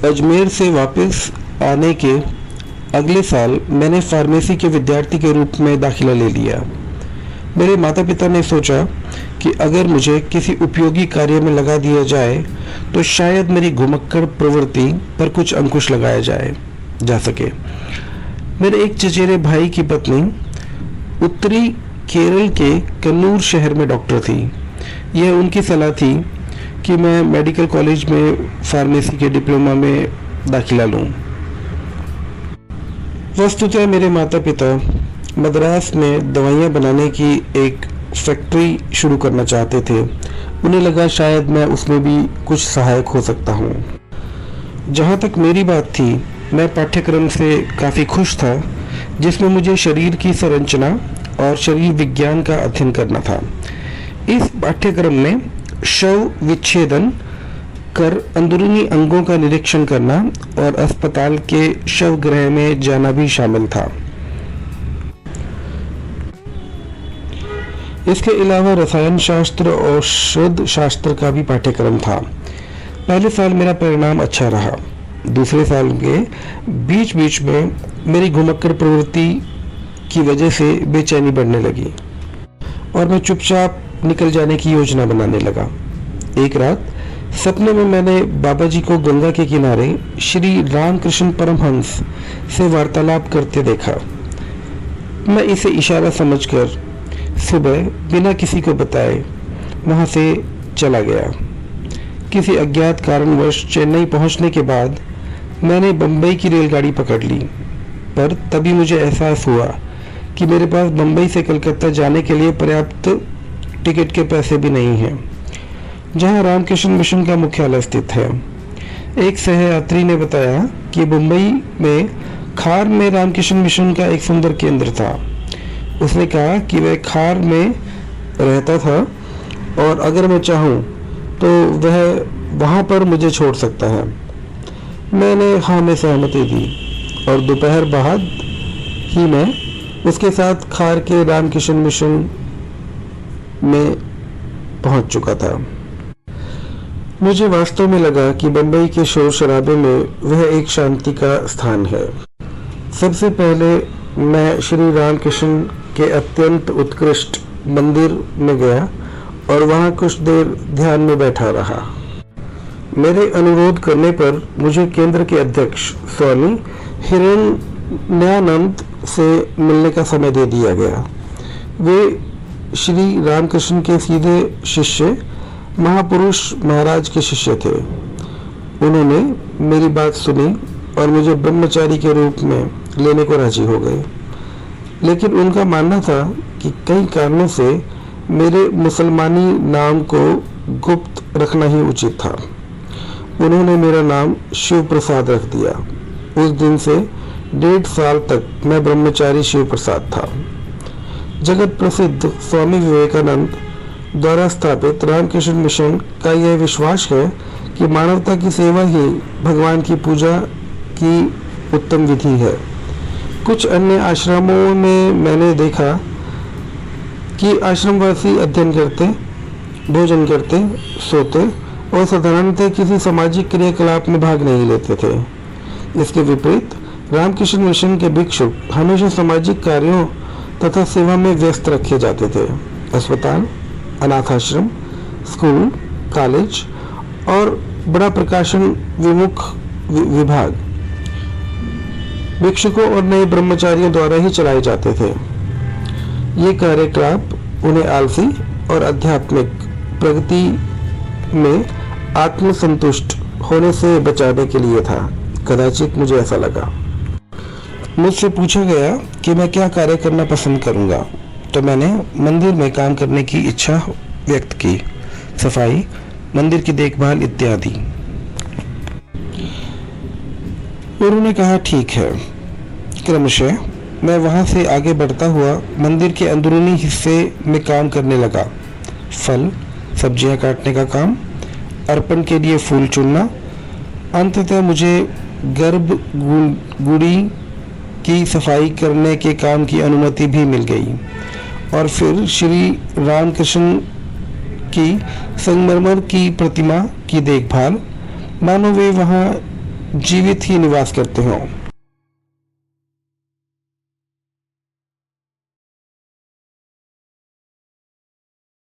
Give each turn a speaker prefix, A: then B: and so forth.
A: अजमेर से वापस आने के अगले साल मैंने फार्मेसी के विद्यार्थी के रूप में दाखिला ले लिया। मेरे माता पिता ने सोचा कि अगर मुझे किसी उपयोगी कार्य में लगा दिया जाए तो शायद मेरी घुमक्कड़ प्रवृत्ति पर कुछ अंकुश लगाया जा सके। मेरे एक चचेरे भाई की पत्नी उत्तरी केरल के कन्नूर शहर में डॉक्टर थी। यह उनकी सलाह थी कि मैं मेडिकल कॉलेज में फार्मेसी के डिप्लोमा में दाखिला लूं। वस्तुतः मेरे माता पिता मद्रास में दवाइयाँ बनाने की एक फैक्ट्री शुरू करना चाहते थे। उन्हें लगा शायद मैं उसमें भी कुछ सहायक हो सकता हूँ। जहाँ तक मेरी बात थी, मैं पाठ्यक्रम से काफ़ी खुश था जिसमें मुझे शरीर की संरचना और शरीर विज्ञान का अध्ययन करना था। इस पाठ्यक्रम में शव विच्छेदन कर अंदरूनी अंगों का निरीक्षण करना और अस्पताल के शव गृह में जाना भी शामिल था। इसके अलावा रसायन शास्त्र और औषध शास्त्र का भी पाठ्यक्रम था। पहले साल मेरा परिणाम अच्छा रहा। दूसरे साल के बीच बीच में मेरी घुमक्कड़ प्रवृत्ति की वजह से बेचैनी बढ़ने लगी और मैं चुपचाप निकल जाने की योजना बनाने लगा। एक रात सपने में मैंने बाबा जी को गंगा के किनारे श्री रामकृष्ण परमहंस से वार्तालाप करते देखा। मैं इसे इशारा समझकर सुबह बिना किसी को बताए वहां से चला गया। किसी अज्ञात कारणवश चेन्नई पहुंचने के बाद मैंने बम्बई की रेलगाड़ी पकड़ ली, पर तभी मुझे एहसास हुआ कि मेरे पास बम्बई से कलकत्ता जाने के लिए पर्याप्त टिकट के पैसे भी नहीं हैं, जहां रामकृष्ण मिशन का मुख्यालय स्थित है। एक सहयात्री ने बताया कि मुंबई में खार में रामकृष्ण मिशन का एक सुंदर केंद्र था। उसने कहा कि वह खार में रहता था और अगर मैं चाहूँ तो वह वहाँ पर मुझे छोड़ सकता है। मैंने हाँ में सहमति दी और दोपहर बाद ही मैं उसके साथ खार के रामकृष्ण मिशन में पहुंच चुका था। मुझे वास्तव में लगा कि बंबई के शोर शराबे में वह एक शांति का स्थान है। सबसे पहले मैं श्री रामकृष्ण के अत्यंत उत्कृष्ट मंदिर में गया और वहां कुछ देर ध्यान में बैठा रहा। मेरे अनुरोध करने पर मुझे केंद्र के अध्यक्ष स्वामी हिरण्यानंद से मिलने का समय दे दिया गया। वे श्री रामकृष्ण के सीधे शिष्य महापुरुष महाराज के शिष्य थे। उन्होंने मेरी बात सुनी और मुझे ब्रह्मचारी के रूप में लेने को राजी हो गए, लेकिन उनका मानना था कि कई कारणों से मेरे मुसलमानी नाम को गुप्त रखना ही उचित था। उन्होंने मेरा नाम शिव प्रसाद रख दिया। उस दिन से 1.5 साल तक मैं ब्रह्मचारी शिव प्रसाद था। जगत प्रसिद्ध स्वामी विवेकानंद द्वारा स्थापित रामकृष्ण मिशन का यह विश्वास है कि मानवता की सेवा ही भगवान की पूजा की उत्तम विधि है। कुछ अन्य आश्रमों में मैंने देखा कि आश्रमवासी अध्ययन करते, भोजन करते, सोते और साधारणतः किसी सामाजिक क्रियाकलाप में भाग नहीं लेते थे। इसके विपरीत रामकृष्ण मिशन के भिक्षुक हमेशा सामाजिक कार्यों तथा सेवा में व्यस्त रखे जाते थे। अस्पताल, अनाथ आश्रम, स्कूल, कॉलेज और बड़ा प्रकाशन विमुख विभाग भिक्षुकों और नए ब्रह्मचारियों द्वारा ही चलाए जाते थे। ये कार्यकलाप उन्हें आलसी और आध्यात्मिक प्रगति में आत्मसंतुष्ट होने से बचाने के लिए था। कदाचित मुझे ऐसा लगा। मुझसे पूछा गया कि मैं क्या कार्य करना पसंद करूंगा, तो मैंने मंदिर में काम करने की इच्छा व्यक्त की। सफाई, मंदिर की देखभाल इत्यादि। उन्होंने कहा ठीक है। क्रमशः मैं वहां से आगे बढ़ता हुआ मंदिर के अंदरूनी हिस्से में काम करने लगा। फल सब्जियां काटने का काम, अर्पण के लिए फूल चुनना। अंततः मुझे गर्भगुड़ी की सफाई करने के काम की अनुमति भी मिल गई और फिर श्री रामकृष्ण की संगमरमर की प्रतिमा की देखभाल, मानो वे वहाँ जीवित ही निवास करते हों।